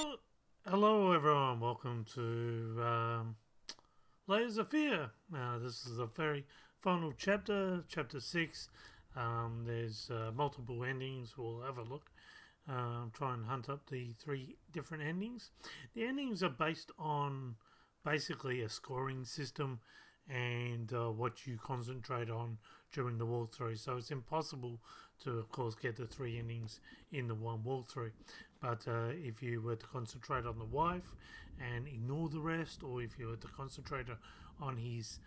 Well, hello everyone. Welcome to Layers of Fear. Now, this is a very final chapter, chapter 6. There's multiple endings. We'll have a look. Try and hunt up the 3 different endings. The endings are based on basically a scoring system and what you concentrate on during the walkthrough. So it's impossible to, of course, get the 3 endings in the one walkthrough. But if you were to concentrate on the wife and ignore the rest, or if you were to concentrate on his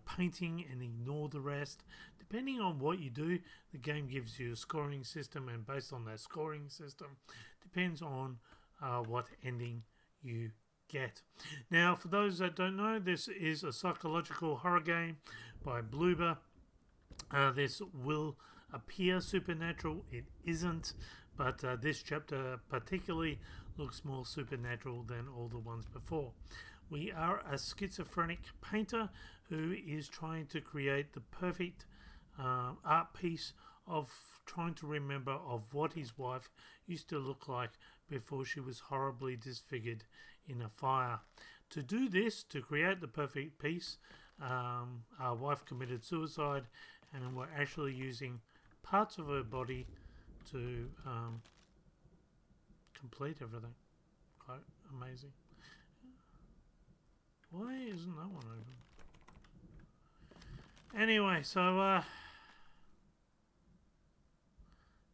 painting and ignore the rest, depending on what you do, the game gives you a scoring system, and based on that scoring system, depends on what ending you get. Now, for those that don't know, this is a psychological horror game by Bloober. This will appear supernatural. It isn't, but this chapter particularly looks more supernatural than all the ones before. We are a schizophrenic painter who is trying to create the perfect art piece of trying to remember of what his wife used to look like before she was horribly disfigured in a fire. To do this, to create the perfect piece, our wife committed suicide, and we're actually using parts of her body to complete everything. Quite amazing. Why isn't that one open? Anyway, so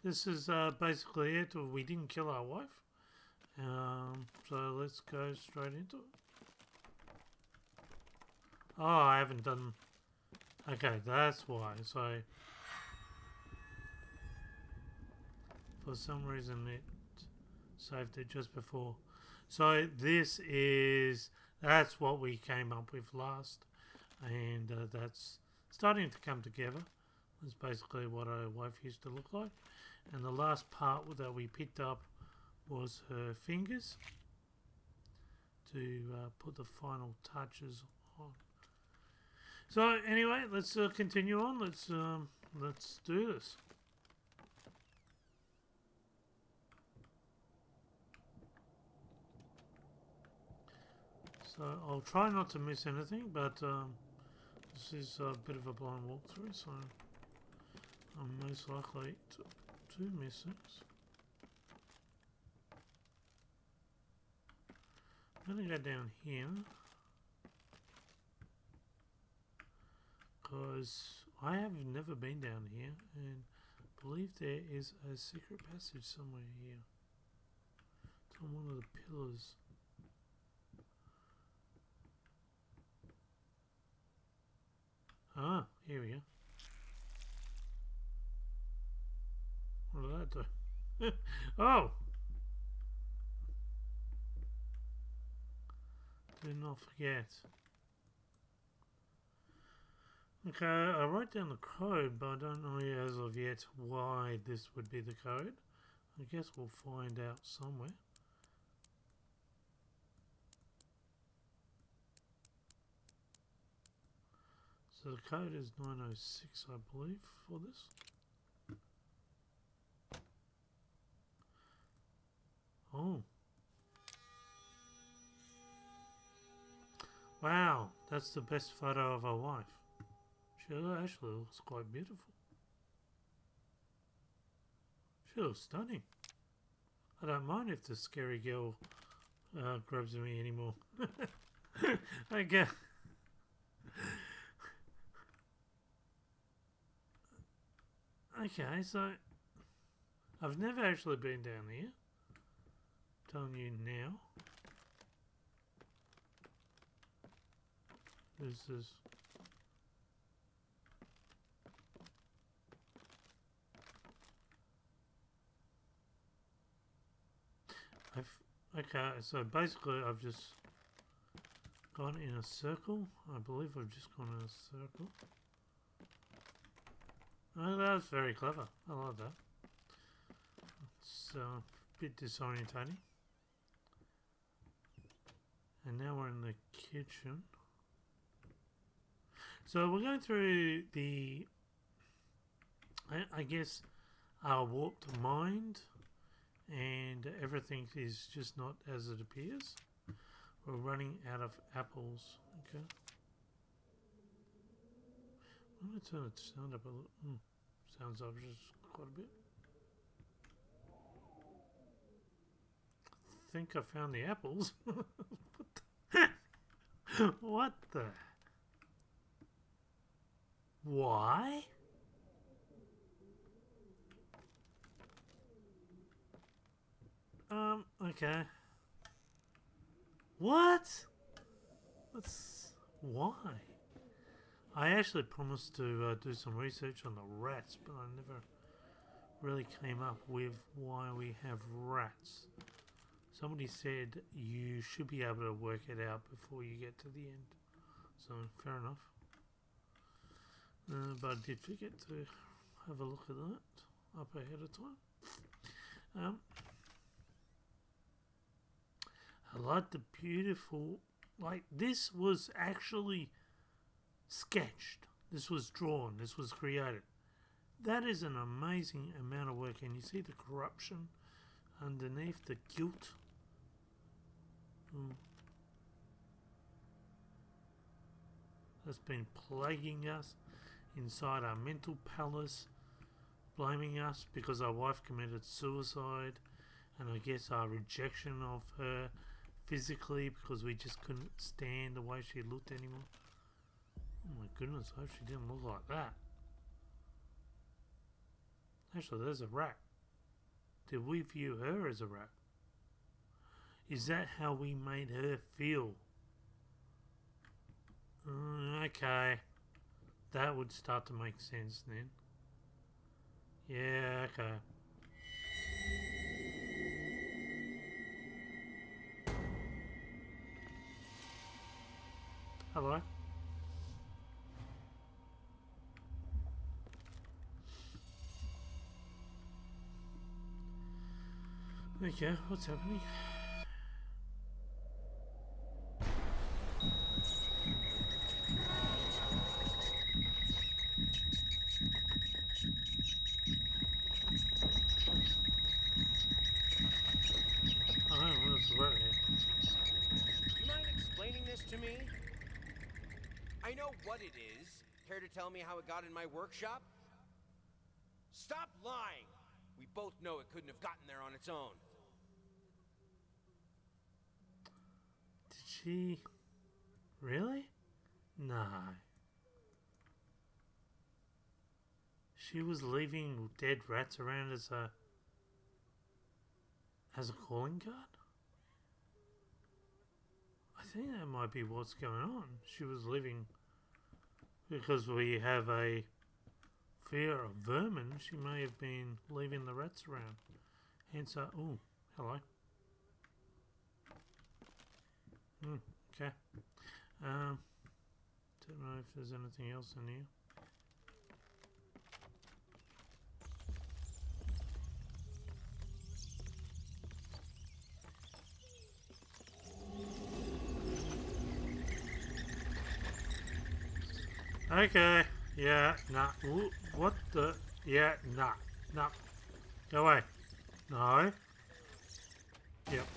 this is basically it. We didn't kill our wife. So let's go straight into it. Oh, I haven't done... Okay, that's why. So, for some reason it saved it just before. So this is... That's what we came up with last. And that's starting to come together. That's basically what our wife used to look like. And the last part that we picked up was her fingers to put the final touches on. So anyway, let's continue on. Let's do this. So I'll try not to miss anything, but this is a bit of a blind walkthrough, so I'm most likely to miss things. I'm going to go down here, because I have never been down here, and I believe there is a secret passage somewhere here. It's on one of the pillars. Ah, here we go. What did that do? Oh! Do not forget. Okay, I wrote down the code, but I don't know as of yet why this would be the code. I guess we'll find out somewhere. So the code is 906, I believe, for this. Oh. Wow, that's the best photo of our wife. She actually looks quite beautiful. She looks stunning. I don't mind if the scary girl grabs me anymore. Okay. Okay, so I've never actually been down here. I'm telling you now. This is... Okay, so basically I've just gone in a circle. I believe I've just gone in a circle. Oh, that's very clever. I like that. It's a bit disorientating. And now we're in the kitchen. So we're going through the, I guess, our warped mind and everything is just not as it appears. We're running out of apples. Okay. I'm going to turn the sound up a little. Sounds up just quite a bit. I think I found the apples. What the? Why? Okay. What? Why? I actually promised to do some research on the rats, but I never really came up with why we have rats. Somebody said you should be able to work it out before you get to the end. So, fair enough. But I did forget to have a look at that up ahead of time. I like the beautiful... Like, this was actually sketched. This was drawn. This was created. That is an amazing amount of work. And you see the corruption underneath, the guilt. That's been plaguing us inside our mental palace, blaming us because our wife committed suicide, and I guess our rejection of her physically because we just couldn't stand the way she looked anymore. Oh my goodness, I hope she didn't look like that. Actually, there's a rat. Did we view her as a rat? Is that how we made her feel? Okay. That would start to make sense then. Yeah, okay. Hello? Okay, what's happening? I don't know what's the word here. You mind explaining this to me? I know what it is. Care to tell me how it got in my workshop? Stop lying! We both know it couldn't have gotten there on its own. Did she... Really? No. She was leaving dead rats around as a calling card? I think that might be what's going on. She was leaving because we have a fear of vermin. She may have been leaving the rats around. Hence, oh, hello. Okay. Don't know if there's anything else in here. Okay, yeah, nah, what the, yeah, nah, nah, go away, no, yep,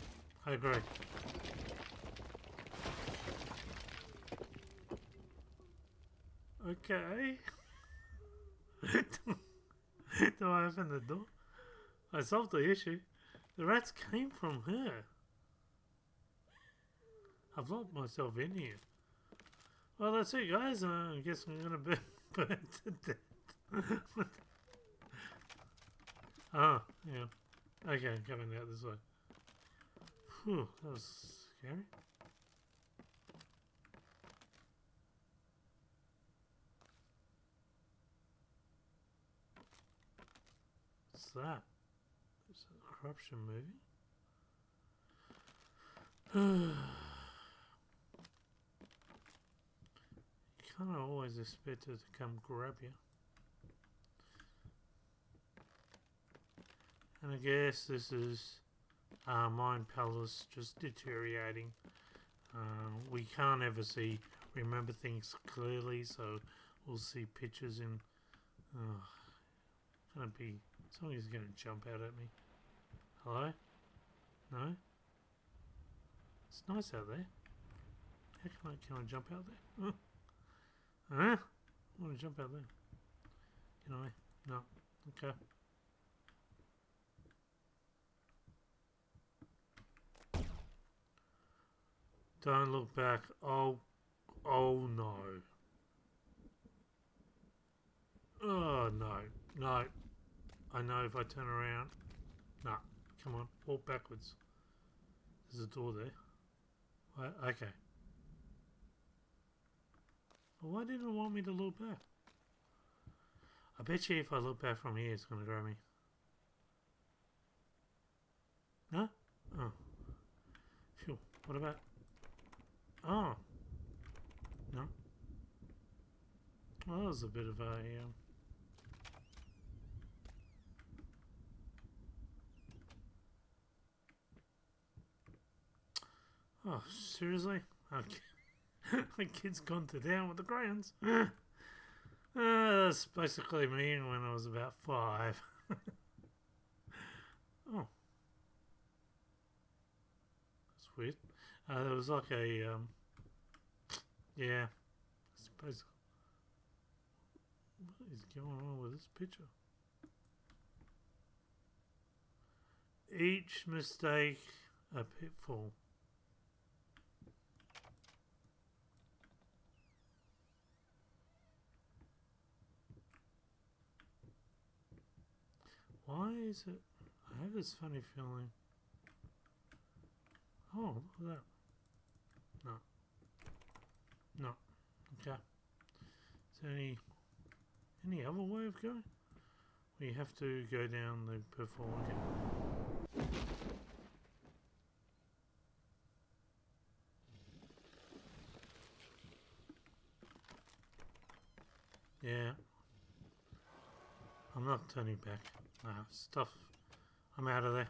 I agree. Okay, do I open the door? I solved the issue. The rats came from her. I've locked myself in here. Well, that's it, guys. I guess I'm going to be burnt to death. Oh, yeah. Okay, coming out this way. Whew, that was scary. What's that? Is that a corruption movie? Kind of always expect it to come grab you. And I guess this is our mind palace just deteriorating. We can't ever remember things clearly, so we'll see pictures in... somebody's going to jump out at me. Hello? No? It's nice out there. How can I jump out there? Huh? I want to jump out there. Can I? No. Okay. Don't look back. Oh no. Oh no. No. I know if I turn around. Nah. Come on. Walk backwards. There's a door there. Okay. Well, why didn't it want me to look back? I bet you if I look back from here, it's going to grab me. No? Oh. Phew. What about... Oh. No? Well, that was a bit of a... Oh, seriously? Okay. My kid's gone to town with the crayons. That's basically me when I was about 5. Oh. That's weird. There was like a... yeah. I suppose... What is going on with this picture? Each mistake a pitfall. Why is it... I have this funny feeling... Oh, look at that. No. No. Okay. Is there any other way of going? We have to go down the pitfall again. Yeah. I'm not turning back. Stuff. I'm out of there.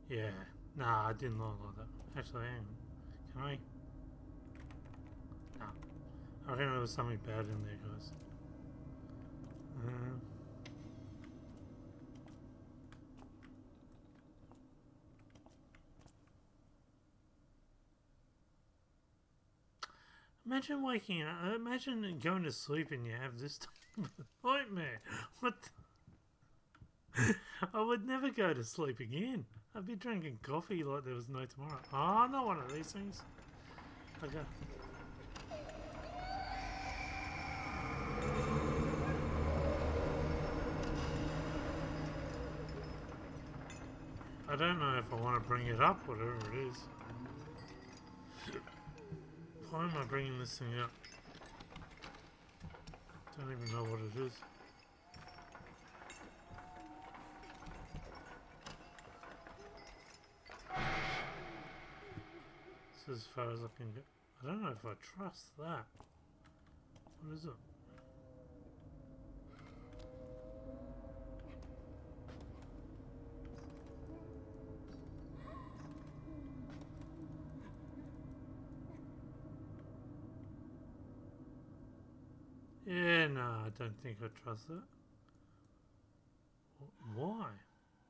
Yeah. Nah, I didn't like that. Actually, hang on. Can I? No. I reckon there was something bad in there, guys. Imagine waking up. Imagine going to sleep and you have this type of nightmare. What? I would never go to sleep again. I'd be drinking coffee like there was no tomorrow. Oh, not one of these things. Okay. I don't know if I want to bring it up, whatever it is. Why am I bringing this thing up? Don't even know what it is. This is as far as I can get. I don't know if I trust that. What is it? Yeah, no, I don't think I trust that. Why?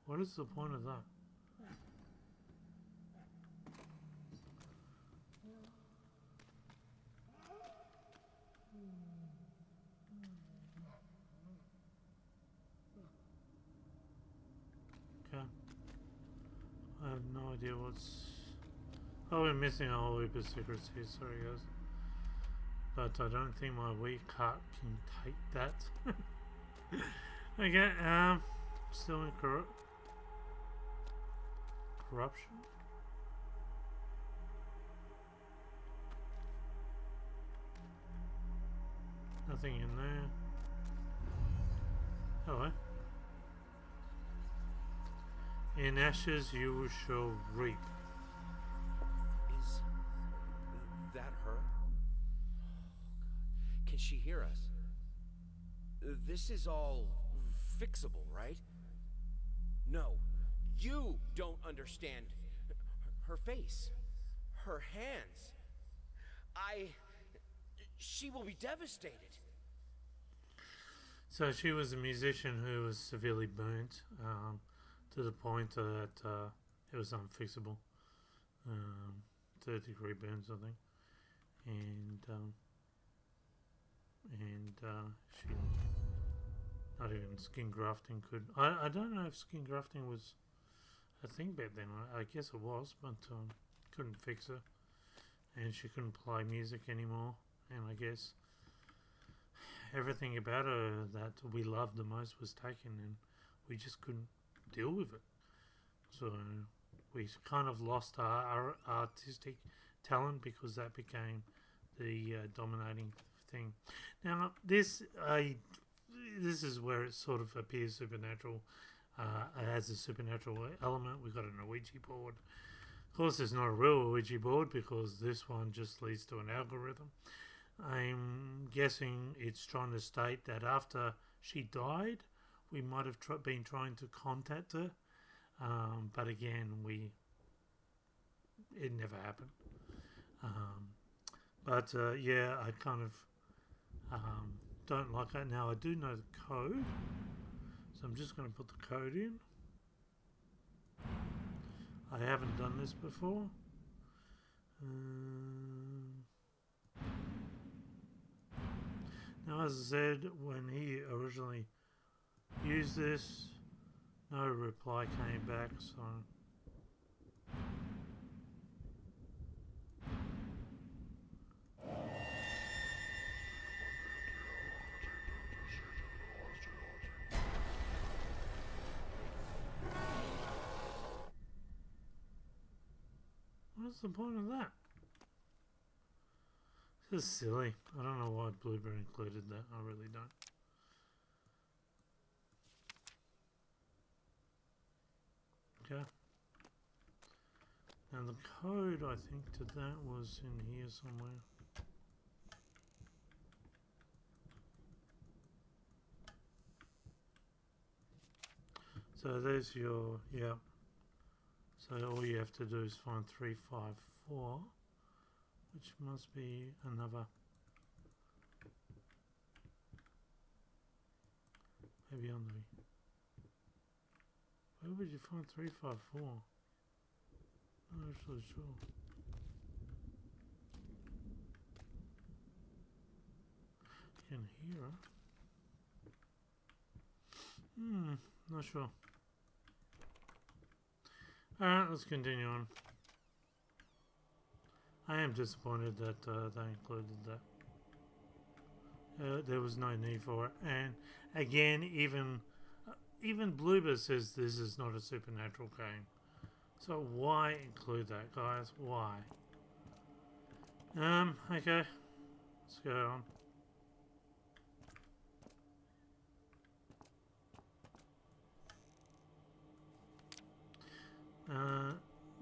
What is the point of that? Okay. I have no idea what's... Oh, we're missing a whole heap of secrets here, sorry guys. But I don't think my Wii cart can take that. Okay, still in corruption. Nothing in there. Hello. In ashes you shall reap. Is that her? Can she hear us? This is all fixable, right? No, you don't understand her face, her hands. She will be devastated. So she was a musician who was severely burnt to the point that it was unfixable. 3rd-degree burns, I think. And she, not even skin grafting could. I don't know if skin grafting was a thing back then. I guess it was, but couldn't fix her. And she couldn't play music anymore. And I guess everything about her that we loved the most was taken, and we just couldn't deal with it. So we kind of lost our artistic talent because that became the dominating thing. Now this is where it sort of appears supernatural. It has a supernatural element. We've got an Ouija board. Of course, it's not a real Ouija board because this one just leads to an algorithm. I'm guessing it's trying to state that after she died, we might have been trying to contact her, but again, it never happened. But yeah, I kind of don't like that. Now I do know the code, so I'm just going to put the code in. I haven't done this before. Now, as I said, when he originally used this, no reply came back, so what's the point of that? This is silly. I don't know why Bloober included that. I really don't. Okay. Now the code, I think, to that was in here somewhere. So there's your, yeah. So all you have to do is find 354, which must be another, maybe on the, where would you find 354? I'm not actually sure. You can hear it. Not sure. Alright, let's continue on. I am disappointed that they included that. There was no need for it. And again, even Bloober says this is not a supernatural game. So why include that, guys? Why? Okay. Let's go on.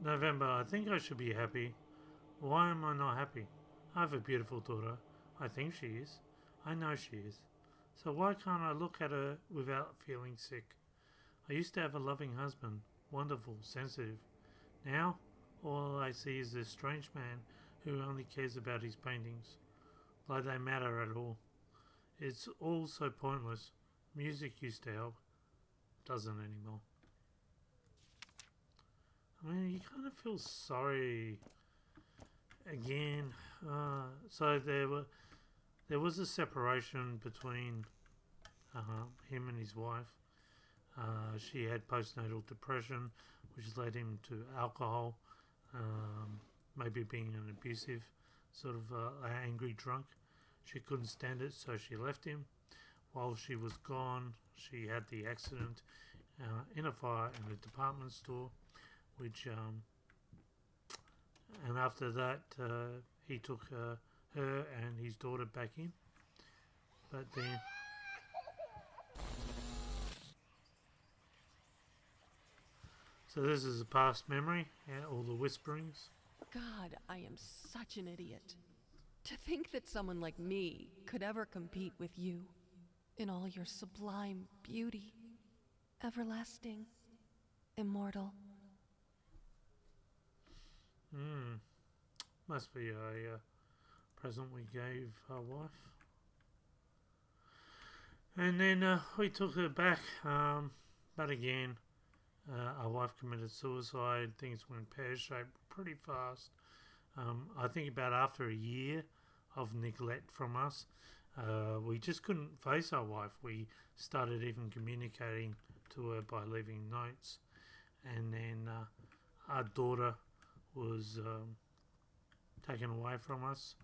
November, I think I should be happy. Why am I not happy? I have a beautiful daughter. I think she is. I know she is. So why can't I look at her without feeling sick? I used to have a loving husband. Wonderful, sensitive. Now, all I see is this strange man who only cares about his paintings. Like they matter at all. It's all so pointless. Music used to help. Doesn't anymore. I mean, you kind of feel sorry. Again, so there was a separation between him and his wife. She had postnatal depression, which led him to alcohol, maybe being an abusive, sort of angry drunk. She couldn't stand it, so she left him. While she was gone, she had the accident in a fire in a department store, which and after that he took her and his daughter back in, but then so this is a past memory, all the whisperings. God, I am such an idiot. To think that someone like me could ever compete with you in all your sublime beauty, everlasting, immortal. Must be a present we gave our wife. And then we took her back, but again, our wife committed suicide. Things went pear-shaped pretty fast. I think about after a year of neglect from us, we just couldn't face our wife. We started even communicating to her by leaving notes. And then our daughter was taken away from us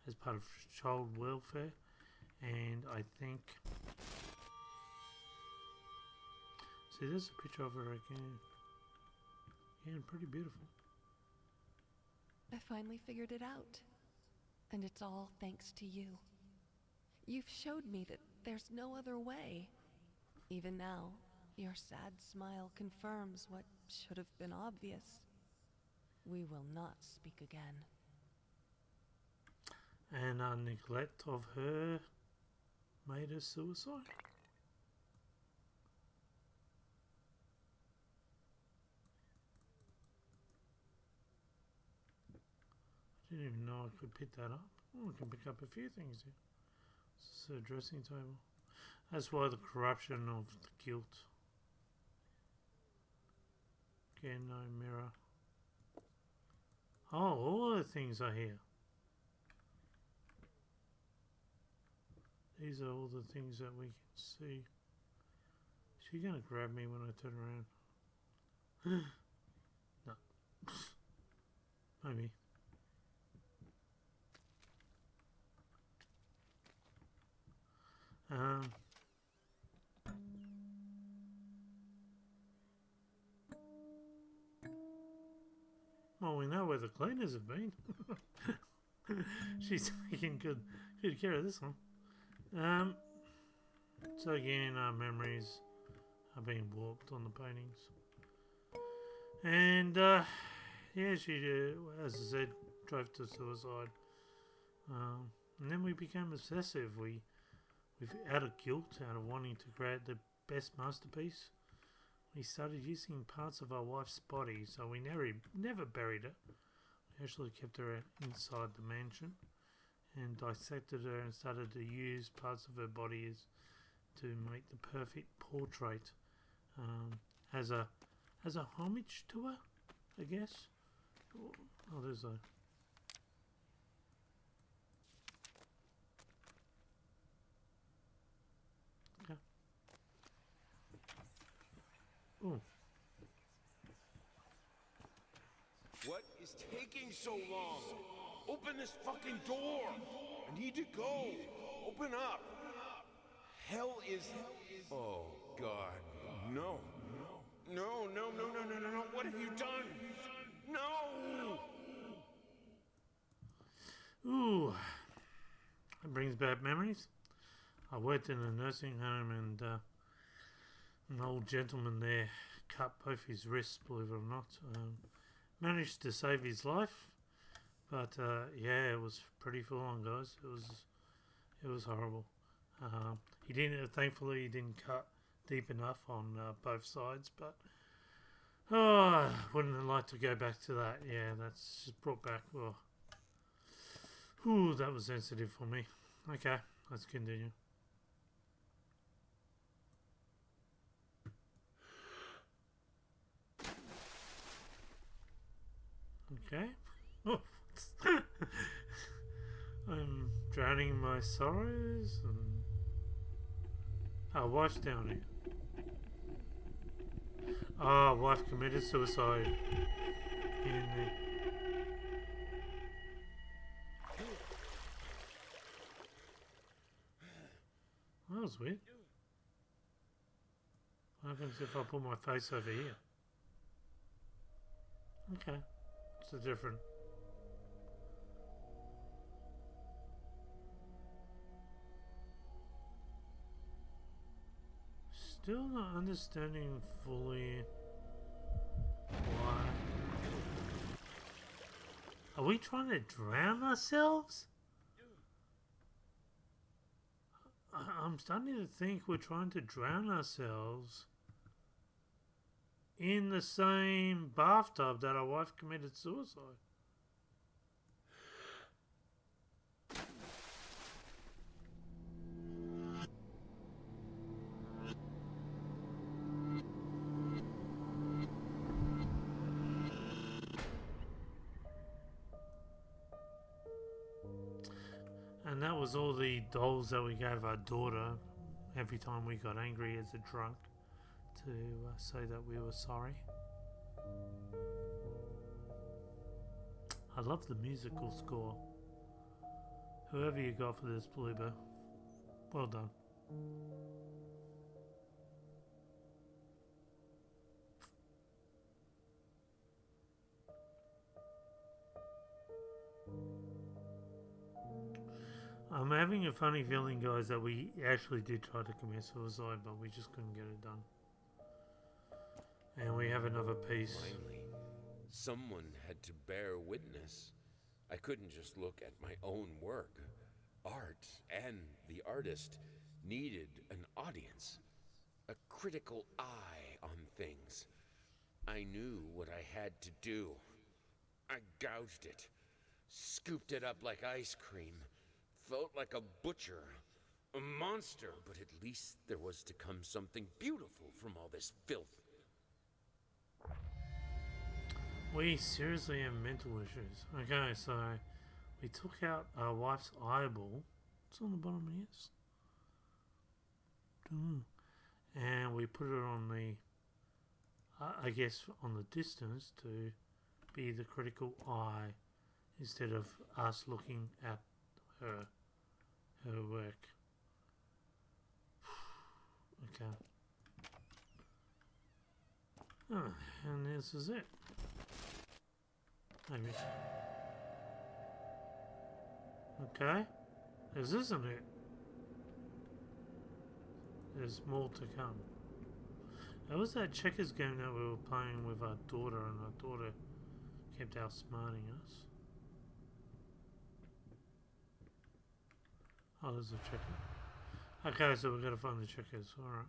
as part of child welfare. And I think... See, there's a picture of her again. Yeah, pretty beautiful. I finally figured it out. And it's all thanks to you. You've showed me that there's no other way. Even now, your sad smile confirms what should have been obvious. We will not speak again. And our neglect of her made her suicide. I didn't even know I could pick that up. Oh, I can pick up a few things here. This is a dressing table. That's why the corruption of the guilt. Again, no mirror. Oh, all the things are here. These are all the things that we can see. Is she going to grab me when I turn around? No. Maybe. Well, we know where the cleaners have been. She's taking good care of this one. So again, our memories are being warped on the paintings. And yeah, she, as I said, drove to suicide. And then we became obsessive. We've out of guilt, out of wanting to create the best masterpiece, we started using parts of our wife's body. So we never buried her. We actually kept her inside the mansion and dissected her and started to use parts of her body to make the perfect portrait, as a homage to her, I guess. Oh, there's a... Okay. Ooh. What is taking so long? Open this fucking door! I need to go! Open up! Hell is... Oh, God. No. No, no, no, no, no, no, no. What have you done? No! Ooh. That brings back memories. I worked in a nursing home and an old gentleman there cut both his wrists, believe it or not. Managed to save his life. But yeah, it was pretty full on, guys. It was horrible. He didn't. Thankfully, he didn't cut deep enough on both sides. But I wouldn't like to go back to that. Yeah, that's just brought back. Oh, ooh, that was sensitive for me. Okay, let's continue. Okay. Oh. I'm drowning in my sorrows and our wife's down here. Ah, wife committed suicide in the... That was weird. What happens if I put my face over here? Okay, it's a different... Still not understanding fully why. Are we trying to drown ourselves? I'm starting to think we're trying to drown ourselves in the same bathtub that our wife committed suicide. And that was all the dolls that we gave our daughter every time we got angry as a drunk to say that we were sorry. I love the musical score. Whoever you got for this, Bloober, well done. I'm having a funny feeling, guys, that we actually did try to commit suicide, but we just couldn't get it done. And we have another piece. Finally, someone had to bear witness. I couldn't just look at my own work. Art and the artist needed an audience, a critical eye on things. I knew what I had to do. I gouged it, scooped it up like ice cream, felt like a butcher, a monster, but at least there was to come something beautiful from all this filth. We seriously have mental issues. Okay, so we took out our wife's eyeball. It's on the bottom of his. And we put it on the, I guess, on the distance to be the critical eye instead of us looking at her work. Okay. Oh, and this is it. Maybe. Okay. This isn't it. There's more to come. That was that checkers game that we were playing with our daughter, and our daughter kept outsmarting us. Oh, there's a checker. Okay, so we've got to find the checkers. Alright.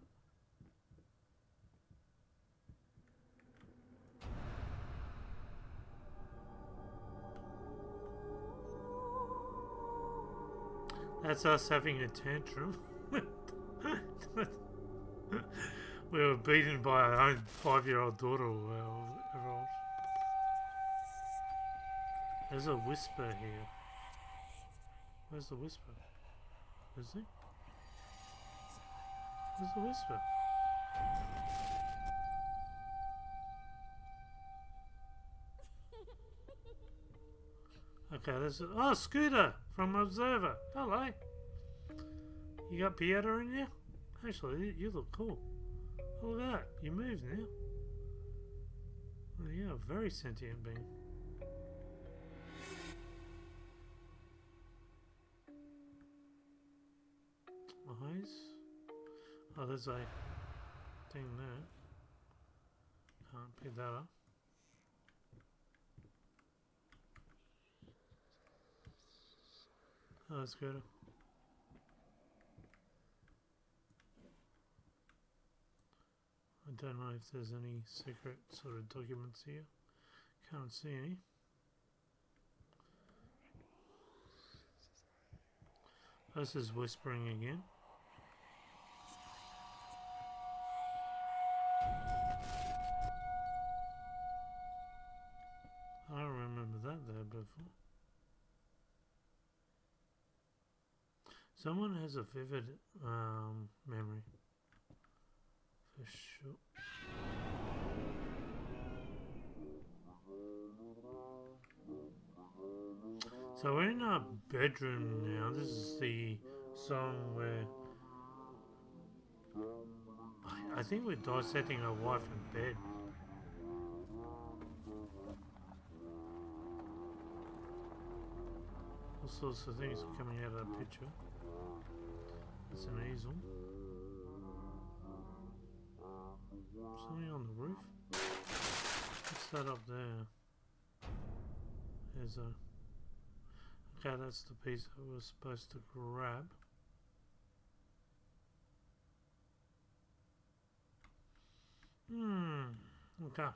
That's us having a tantrum. We were beaten by our own 5-year-old daughter or whatever else. There's a whisper here. Where's the whisper? Is he? Where's the whisper? Okay, this is... Oh, Scooter from Observer. Hello. You got Pieta in there? Actually, you look cool. Oh, look at that. You move now. Oh, you're a very sentient being. Eyes. Oh, there's a thing there. Can't pick that up. Oh, that's good. I don't know if there's any secret sort of documents here. Can't see any. This is whispering again. I don't remember that there before. Someone has a vivid memory. For sure. So we're in our bedroom now. This is the song where I think we're dissecting our wife in bed. All sorts of things are coming out of that picture. It's an easel. Something on the roof? What's that up there? There's a... Okay, that's the piece that we're supposed to grab. Okay.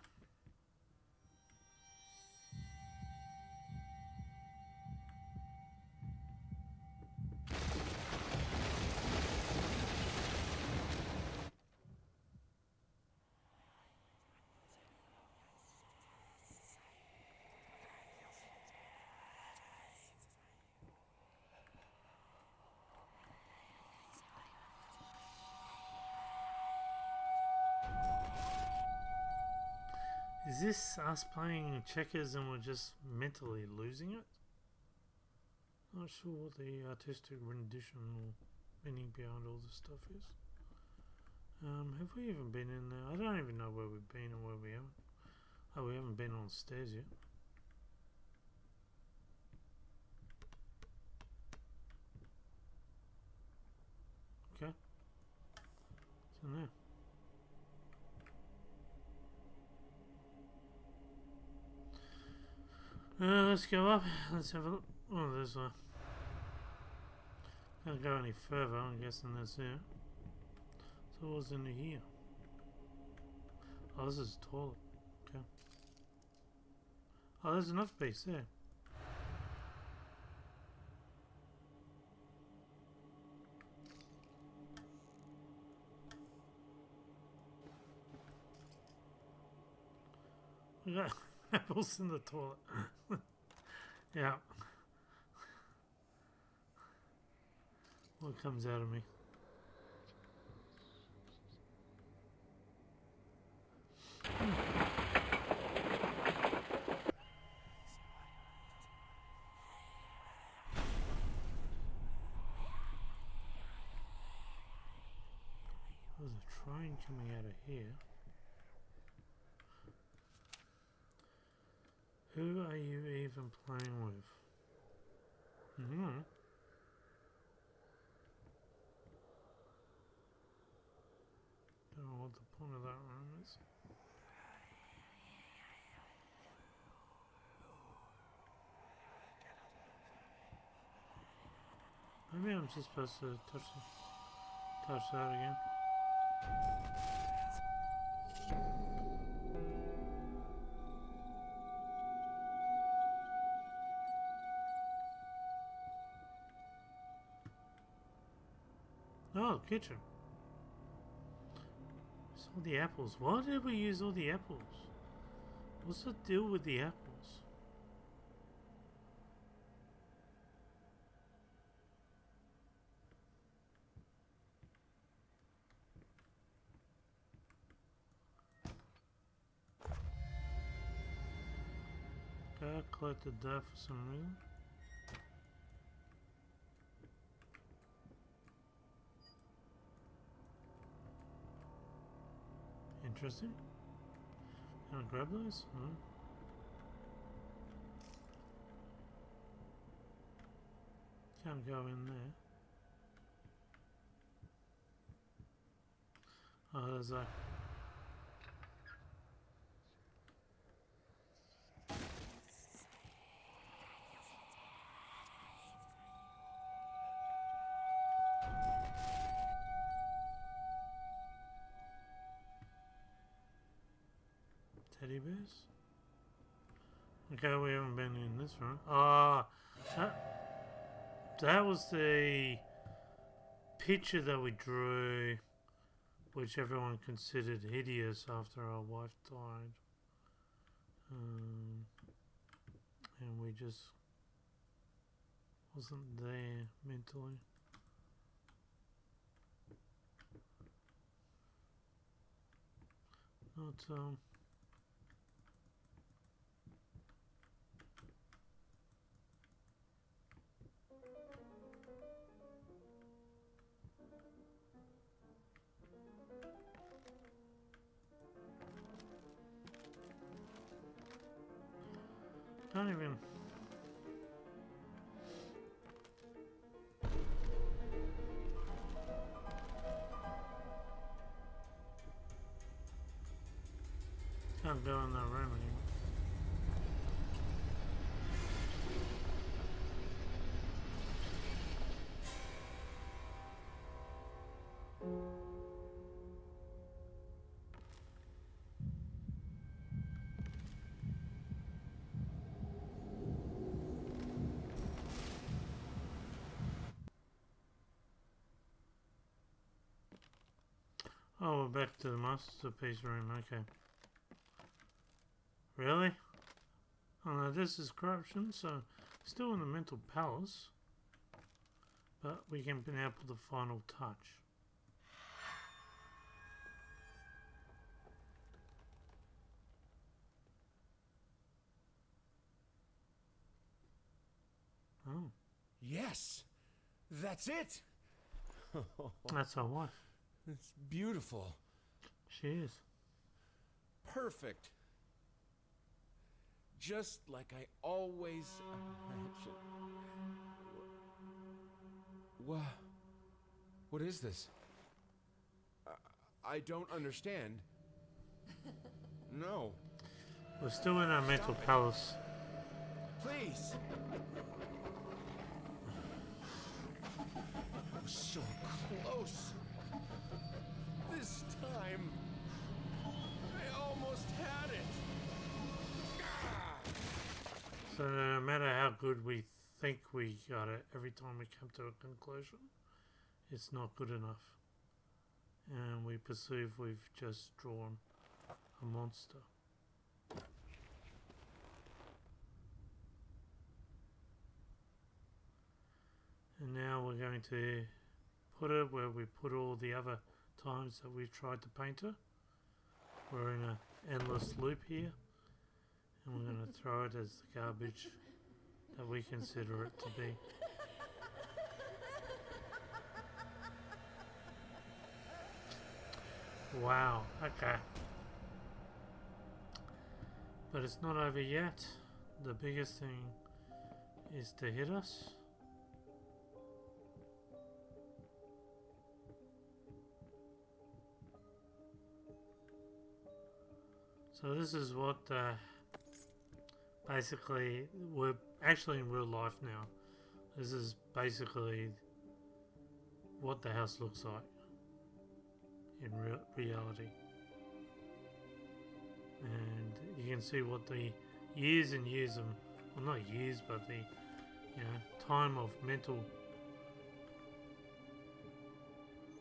Is this us playing checkers and we're just mentally losing it? Not sure what the artistic rendition or meaning behind all this stuff is. Have we even been in there? I don't even know where we've been and where we haven't. Oh, we haven't been on the stairs yet. Okay. It's in there. Let's go up. Let's have a look. Oh, there's a... Can't go any further. I'm guessing that's it. So what's in here? Oh, this is a toilet. Okay. Oh, there's enough space there. We got apples in the toilet. Yeah. What comes out of me? There's a train coming out of here. Who are you even playing with? Mm-hmm. Don't know what the point of that room is. Maybe I'm just supposed to touch that again. Oh, kitchen. It's all the apples. Why did we use all the apples? What's the deal with the apples? Okay, I collected that for some reason. Interesting. Can I grab those? No. Can't go in there. Oh, there's a... teddy bears? Okay, we haven't been in this room. Ah, that was the picture that we drew, which everyone considered hideous after our wife died. And we just wasn't there mentally. Not can't even. Can't go in that room anymore. Oh, we're back to the masterpiece room, okay. Really? Oh no, this is corruption, so still in the mental palace. But we can be able to the final touch. Yes, that's it. That's our wife. It's beautiful. She is. Perfect. Just like I always imagined. What is this? I don't understand. No. We're still in our mental palace. Please. I was so close. This time, I almost had it. So no matter how good we think we got it, every time we come to a conclusion, it's not good enough. And we perceive we've just drawn a monster. And now we're going to put it where we put all the other times that we've tried to paint her. We're in an endless loop here. And we're going to throw it as the garbage that we consider it to be. Wow, okay. But it's not over yet. The biggest thing is to hit us. So this is what basically we're actually in real life now. This is basically what the house looks like in reality. And you can see what the years and years of, well, not years, but the time of mental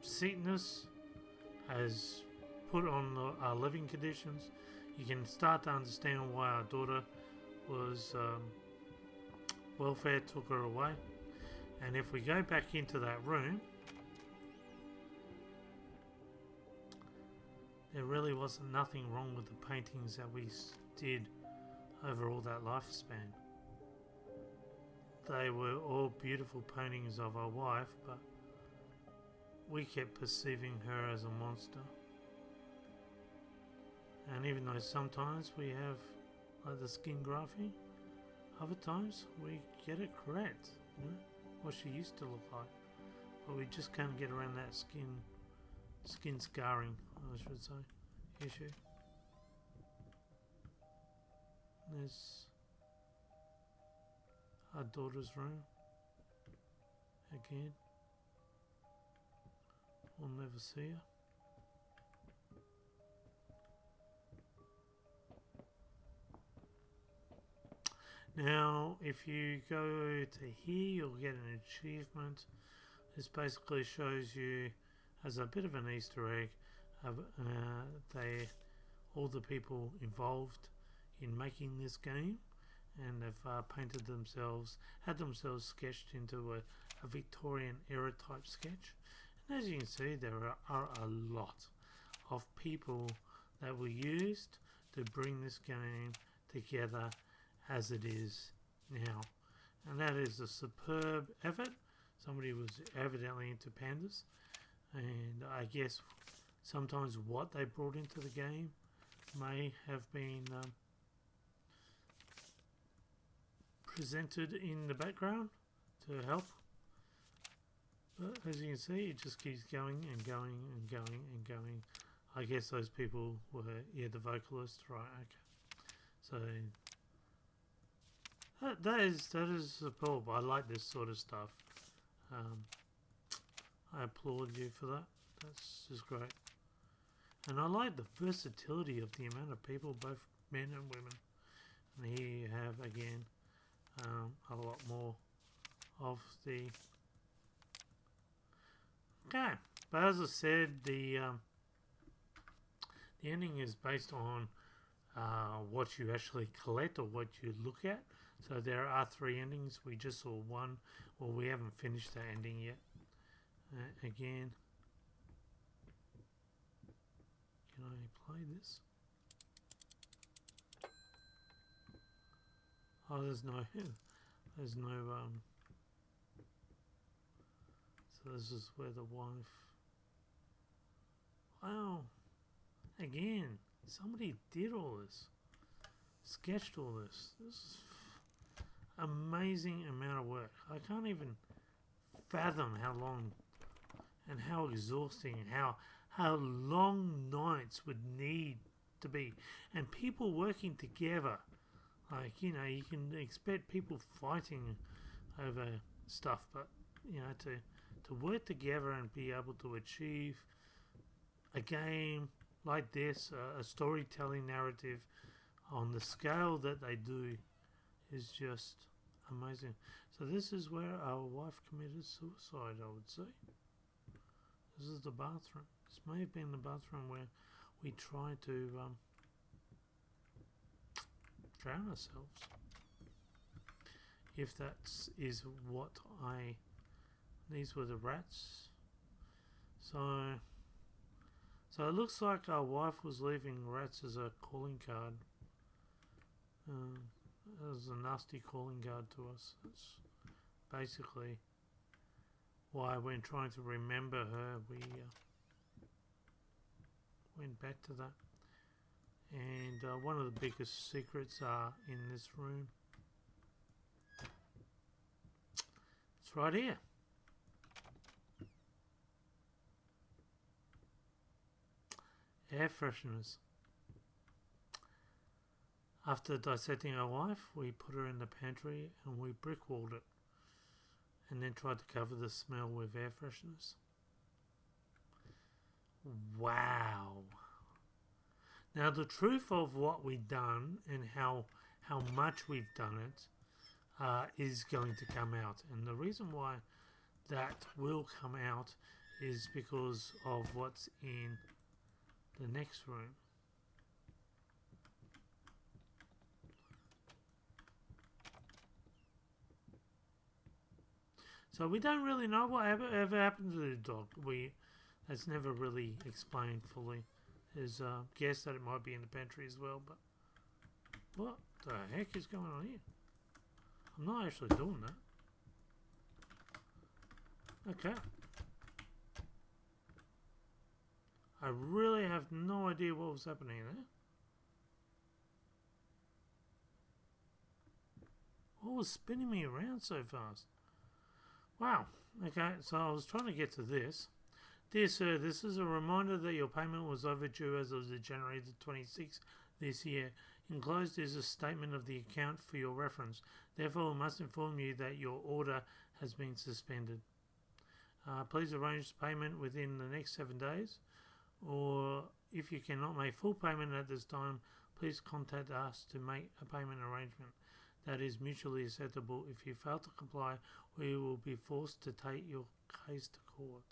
sickness has put on our living conditions. You can start to understand why our daughter was welfare took her away. And if we go back into that room, there really wasn't nothing wrong with the paintings that we did over all that lifespan. They were all beautiful paintings of our wife, but we kept perceiving her as a monster. And even though sometimes we have like the skin graphing, other times we get it correct, what she used to look like. But we just can't get around that skin scarring, I should say, issue. There's our daughter's room. Again. We'll never see her. Now, if you go to here, you'll get an achievement. This basically shows you, as a bit of an Easter egg, all the people involved in making this game, and they've painted themselves, had themselves sketched into a Victorian era type sketch. And as you can see, there are a lot of people that were used to bring this game together as it is now, and that is a superb effort. Somebody was evidently into pandas, and I guess sometimes what they brought into the game may have been presented in the background to help. But as you can see, it just keeps going and going and going and going. I guess those people were, the vocalists, right? Okay, so that is superb. I like this sort of stuff. I applaud you for that. That's just great. And I like the versatility of the amount of people, both men and women. And here you have again a lot more of the. Okay, but as I said, the ending is based on what you actually collect or what you look at. So there are 3 endings. We just saw one. Well, we haven't finished that ending yet. Again, can I play this? Oh, there's no So this is where the wife... Wow. Again, somebody did all this. Sketched all this. This is amazing amount of work. I can't even fathom how long and how exhausting and how long nights would need to be. And people working together. Like, you know, you can expect people fighting over stuff, but, you know, to work together and be able to achieve a game like this, a storytelling narrative on the scale that they do is just amazing. So this is where our wife committed suicide, I would say. This is the bathroom. This may have been the bathroom where we tried to drown ourselves. If that is what these were the rats. So it looks like our wife was leaving rats as a calling card. It was a nasty calling card to us. That's basically why when trying to remember her, we went back to that. And one of the biggest secrets are in this room. It's right here. Air fresheners. After dissecting our wife, we put her in the pantry and we brick-walled it, and then tried to cover the smell with air fresheners. Wow. Now the truth of what we've done and how much we've done it is going to come out, and the reason why that will come out is because of what's in the next room. So we don't really know what ever happened to the dog. That's never really explained fully. There's a guess that it might be in the pantry as well, but what the heck is going on here? I'm not actually doing that. Okay. I really have no idea what was happening there. What was spinning me around so fast? Wow. Okay, so I was trying to get to this. Dear sir, this is a reminder that your payment was overdue as of the January the 26th this year. Enclosed is a statement of the account for your reference. Therefore, I must inform you that your order has been suspended. Please arrange payment within the next 7 days, or if you cannot make full payment at this time, please contact us to make a payment arrangement that is mutually acceptable. If you fail to comply, we will be forced to take your case to court.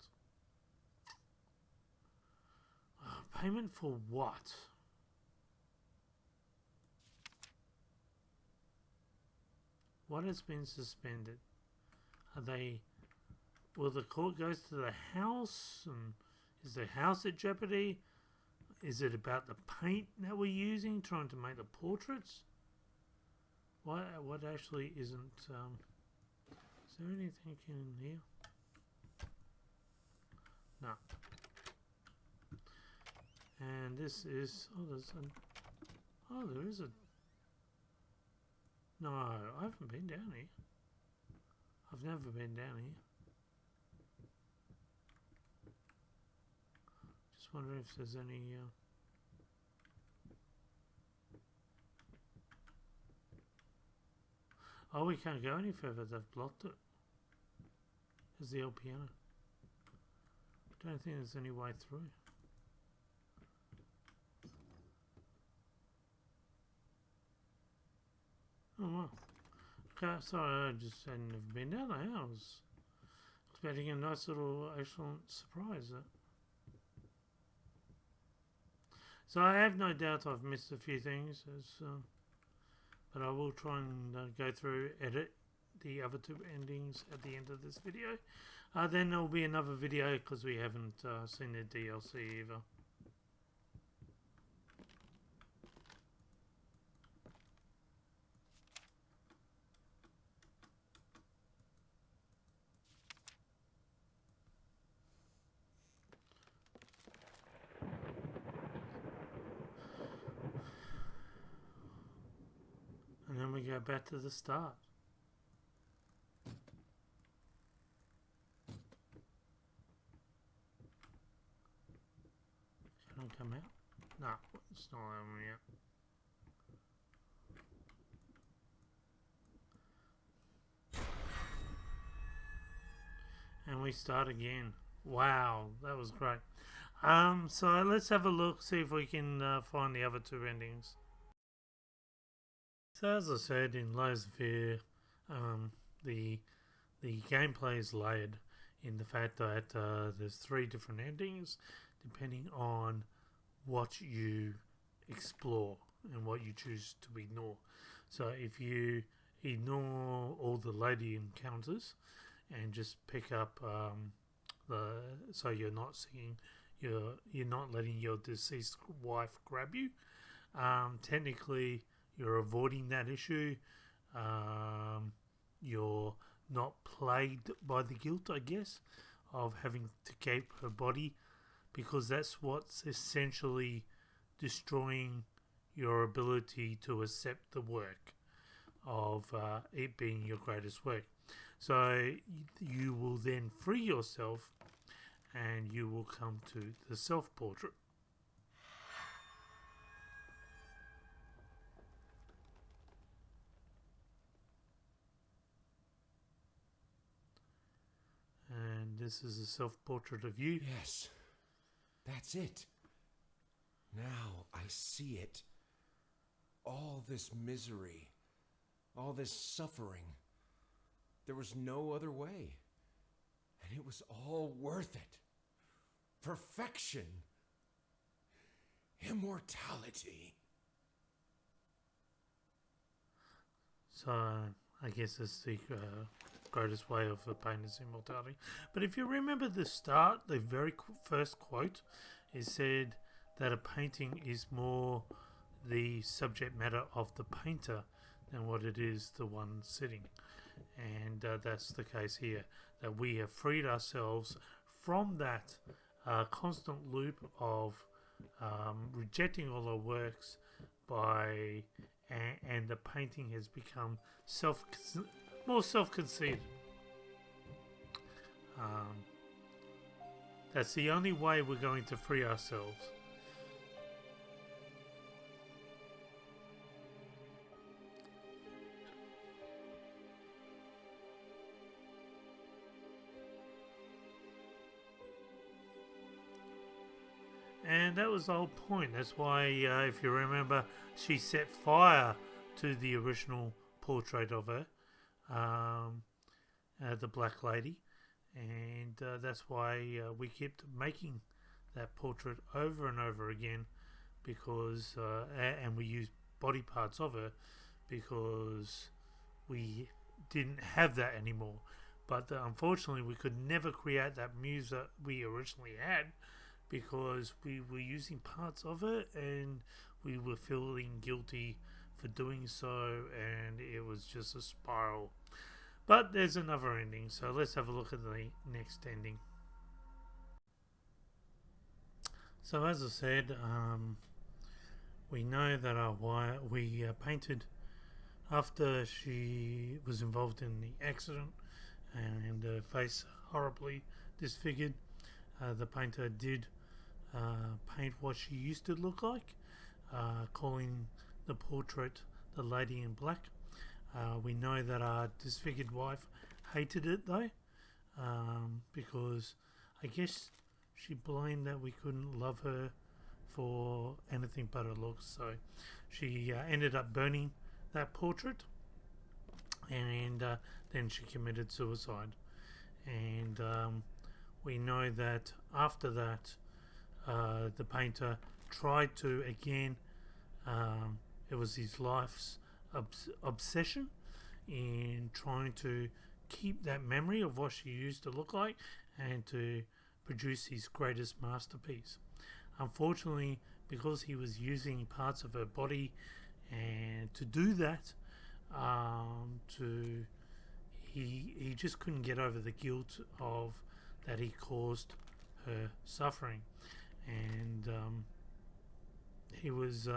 Payment for what? What has been suspended? Will the court go to the house? And is the house at jeopardy? Is it about the paint that we're using, trying to make the portraits? What actually isn't... is there anything in here? No. And this is... there is a... No, I haven't been down here. I've never been down here. Just wondering if there's any... Oh, we can't go any further. They've blocked it. There's the old piano. Don't think there's any way through. Oh well. Okay, sorry, I just had never been down there. I was expecting a nice little excellent surprise there. So I have no doubt I've missed a few things, but I will try and go through, edit the other two endings at the end of this video. Then there will be another video because we haven't seen the DLC either. And then we go back to the start. Can I come out? No, it's not letting me out. And we start again. Wow, that was great. So let's have a look, see if we can find the other two endings. So as I said, in Layers of Fear, the gameplay is layered in the fact that there's 3 different endings depending on what you explore and what you choose to ignore. So if you ignore all the lady encounters and just pick up so you're not seeing you're not letting your deceased wife grab you, technically you're avoiding that issue. You're not plagued by the guilt, I guess, of having to keep her body, because that's what's essentially destroying your ability to accept the work of it being your greatest work. So you will then free yourself and you will come to the self-portrait. And this is a self-portrait of you. Yes, that's it. Now I see it. All this misery, all this suffering. There was no other way. And it was all worth it. Perfection. Immortality. So I guess it's the greatest way of pain is immortality. But if you remember the start, the very first quote, it said that a painting is more the subject matter of the painter than what it is the one sitting. And that's the case here, that we have freed ourselves from that constant loop of rejecting all our works and the painting has become more self-conceited. That's the only way we're going to free ourselves. And that was the whole point. That's why, if you remember, she set fire to the original portrait of her, the Black Lady. And that's why we kept making that portrait over and over again, because and we used body parts of her because we didn't have that anymore. But unfortunately, we could never create that muse that we originally had, because we were using parts of it and we were feeling guilty for doing so, and it was just a spiral. But there's another ending, so let's have a look at the next ending. So as I said, we know that we painted after she was involved in the accident and her face horribly disfigured. The painter did paint what she used to look like, calling the portrait the Lady in Black. We know that our disfigured wife hated it though, because I guess she blamed that we couldn't love her for anything but her looks. So she ended up burning that portrait, and then she committed suicide. And we know that after that, the painter tried to again, it was his life's obsession in trying to keep that memory of what she used to look like and to produce his greatest masterpiece. Unfortunately, because he was using parts of her body and to do that, he just couldn't get over the guilt of that he caused her suffering, and he was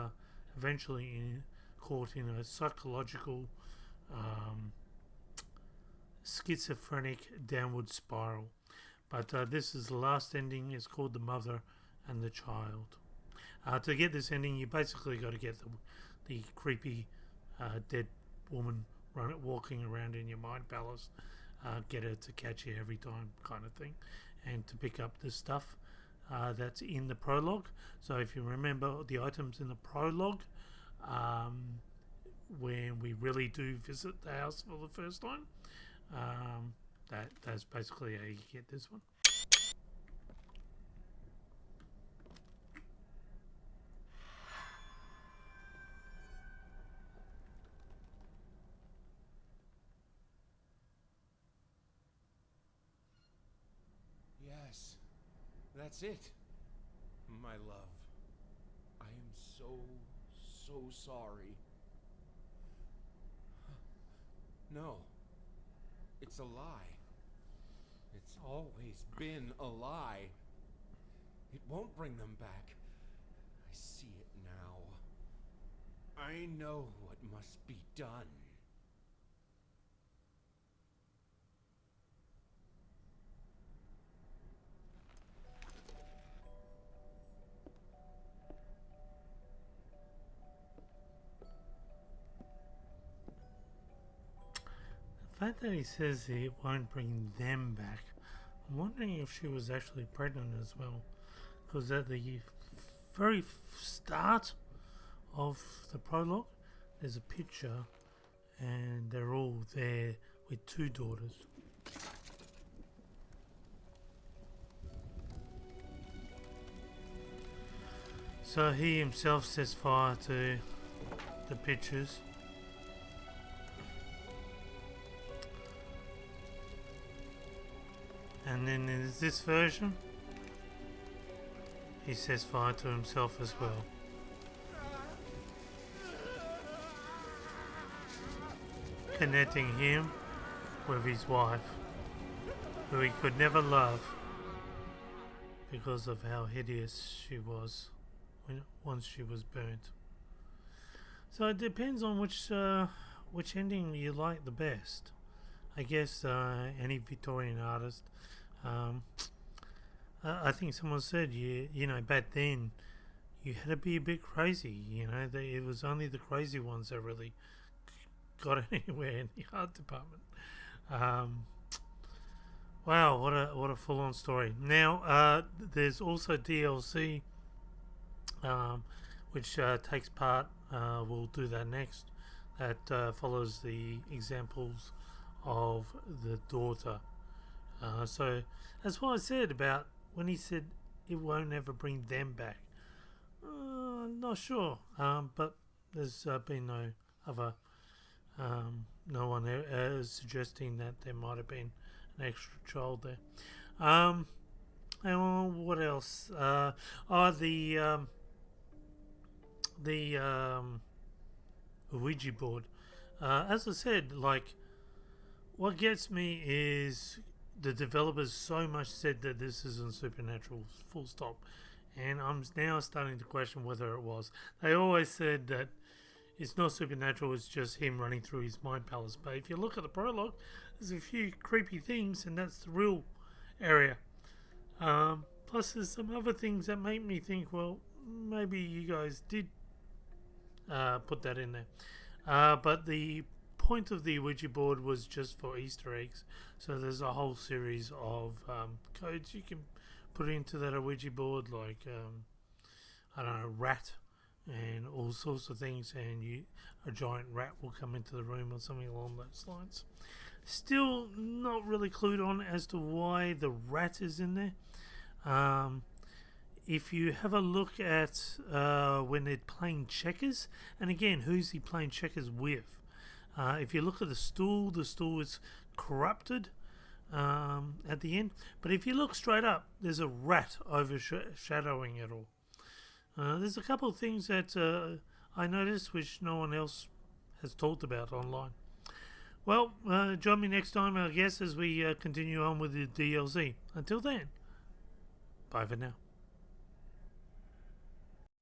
eventually caught in a psychological schizophrenic downward spiral. But this is the last ending. It's called The Mother and the Child. To get this ending, you basically got to get the creepy dead woman walking around in your mind palace, get her to catch you every time, kind of thing, and to pick up the stuff that's in the prologue. So if you remember the items in the prologue, when we really do visit the house for the first time, that's basically how you get this one. Yes, that's it. My love, I am so sorry. No, it's a lie. It's always been a lie. It won't bring them back. I see it now. I know what must be done. The fact that he says it won't bring them back, I'm wondering if she was actually pregnant as well. Because at the very start of the prologue, there's a picture and they're all there with two daughters. So he himself sets fire to the pictures. And then there's this version. He sets fire to himself as well. Connecting him with his wife, who he could never love because of how hideous she was once she was burnt. So it depends on which ending you like the best. I guess any Victorian artist. I think someone said, you know, back then you had to be a bit crazy. You know, it was only the crazy ones that really got anywhere in the art department. Wow, what a full-on story. Now, there's also DLC, which takes part. We'll do that next. That follows the examples of the daughter. So that's what I said about when he said it won't ever bring them back. Not sure, but there's been no other, no one suggesting that there might have been an extra child there. And what else? The Ouija board. As I said, like, what gets me is the developers so much said that this isn't supernatural, full stop. And I'm now starting to question whether it was. They always said that it's not supernatural, it's just him running through his mind palace. But if you look at the prologue, there's a few creepy things, and that's the real area. Plus there's some other things that make me think, well, maybe you guys did put that in there. But the point of the Ouija board was just for Easter eggs. So there's a whole series of codes you can put into that Ouija board, like I don't know, rat and all sorts of things, and a giant rat will come into the room or something along those lines. Still not really clued on as to why the rat is in there. If you have a look at when they're playing checkers, and again, who's he playing checkers with? If you look at the stool is corrupted at the end. But if you look straight up, there's a rat overshadowing it all. There's a couple of things that I noticed which no one else has talked about online. Well, join me next time, I guess, as we continue on with the DLC. Until then, bye for now.